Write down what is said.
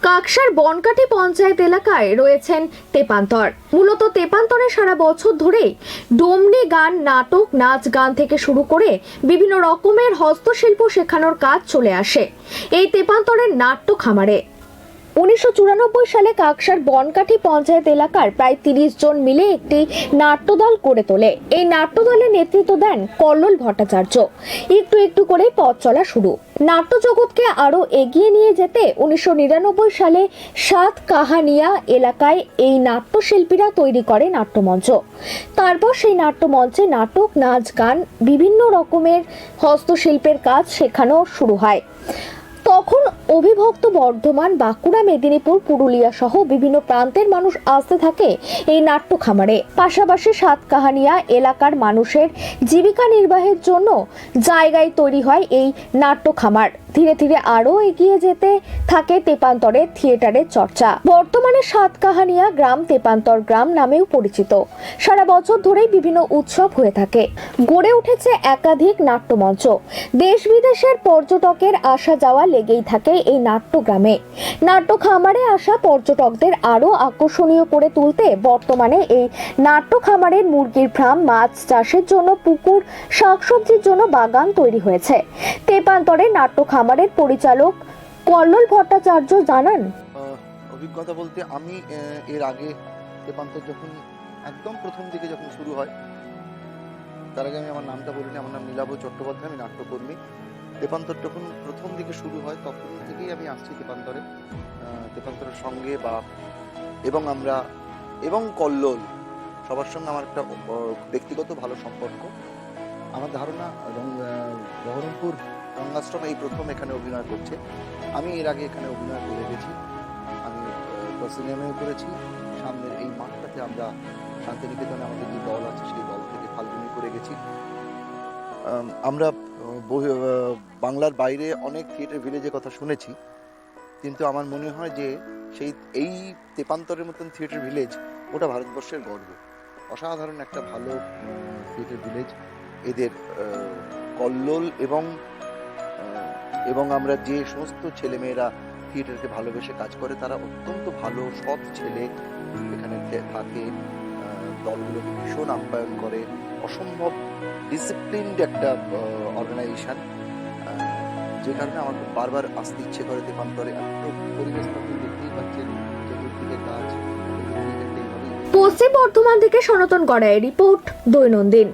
কাকসার বনকাঠি পঞ্চায়েত এলাকায় রয়েছেন তেপান্তর। মূলত তেপান্তরে সারা বছর ধরে ডোমনি গান, নাটক, নাচ গান থেকে শুরু করে বিভিন্ন রকমের হস্তশিল্প শেখানোর কাজ চলে আসে এই তেপান্তরের নাট্য খামারে। 1994 সালে কাকসার বনকাঠি পঞ্চায়েত এলাকার প্রায় 30 জন মিলে একটি নাট্যদল করে তোলে। এই নাট্যদলের নেতৃত্ব দেন কল্লোল ভট্টাচার্য। একটু একটু করে পথ চলা শুরু। নাট্য জগৎকে আরো এগিয়ে নিয়ে যেতে 1999 সালে 7 কাহানিয়া এলাকায় এই নাট্যশিল্পীরা তৈরি করে নাট্যমঞ্চ। তারপর সেই নাট্যমঞ্চে নাটক, নাচ, গান, বিভিন্ন রকমের হস্তশিল্পের কাজ শেখানো শুরু হয়। তখন অবিভক্ত বর্ধমান, বাঁকুড়া, মেদিনীপুর, পুরুলিয়া সহ বিভিন্ন প্রান্তের মানুষ আসতে থাকে এই নাট্য খামারে। পাশাপাশি 7 কাহানিয়া এলাকার মানুষের জীবিকা নির্বাহের জন্য জায়গায় তৈরি হয় এই নাট্য খামার। ধীরে ধীরে আরো এগিয়ে যেতে থাকে তেপান্তরের থিয়েটারের চর্চা। বর্তমানে 7 কাহানিয়া গ্রাম তেপান্তর গ্রাম নামেও পরিচিত। সারা বছর ধরেই বিভিন্ন উৎসব হয়ে থাকে। গড়ে উঠেছে একাধিক নাট্যমঞ্চ। দেশ বিদেশের পর্যটকের আসা যাওয়া লেগেই থাকে এই নাট্যগ্রামে। নাট্য খামারে আসা পর্যটকদের আরো আকর্ষণীয় করে তুলতে বর্তমানে এই নাট্য খামারের মুরগির ফার্ম, মাছ চাষের জন্য পুকুর, শাকসবজির জন্য বাগান তৈরি হয়েছে। তেপান্তরের নাট্য খামারের পরিচালক কল্লোল ভট্টাচার্য জানান, অভিজ্ঞতা বলতে আমি এর আগে তেপান্তর যখন একদম প্রথম দিকে যখন শুরু হয়, তার আগে আমি আমার নামটা বলিনি, আমার নাম নীলাভ চট্টোপাধ্যায়, আমি নাট্যকর্মী। তেপান্তর যখন প্রথম দিকে শুরু হয় তখন থেকেই আমি আসছি তেপান্তরের সঙ্গে এবং কল্লোল সবার সঙ্গে আমার একটা ব্যক্তিগত ভালো সম্পর্ক। আমার ধারণা বহরমপুর রঙ্গাশ্রম এই প্রথম এখানে অভিনয় করছে। আমি এর আগে এখানে অভিনয় করে গেছি, আমি সিনেমাও করেছি। সামনের এই মাঠটাতে আমরা শান্তিনিকেতনে আমাদের যে দল আছে সেই দল থেকে ফাল্গুনি করে গেছি। আমরা বাংলার বাইরে অনেক থিয়েটার ভিলেজের কথা শুনেছি, কিন্তু আমার মনে হয় যে এই তেপান্তরের মতন থিয়েটার ভিলেজ ওটা ভারতবর্ষের গর্ব। অসাধারণ একটা ভালো থিয়েটার ভিলেজ এদের। কল্লোল এবং আমরা যে সমস্ত ছেলেমেয়েরা থিয়েটারকে ভালোবেসে কাজ করে তারা অত্যন্ত ভালো সৎ ছেলে এখানে থাকে। দলগুলোকে ভীষণ আপ্যায়ন করে, অসম্ভব ডিসিপ্লিনড একটা অর্গানাইজেশন, যে কারণে আমার বারবার আসতে ইচ্ছে করে তেপান্তরে। এত পরিবেশ আপনি দেখতেই পাচ্ছেন, চতুর্দিকে গাছ। পশ্চিম বর্ধমান থেকে সনাতন গড়াইয়ের রিপোর্ট, দৈনন্দিন।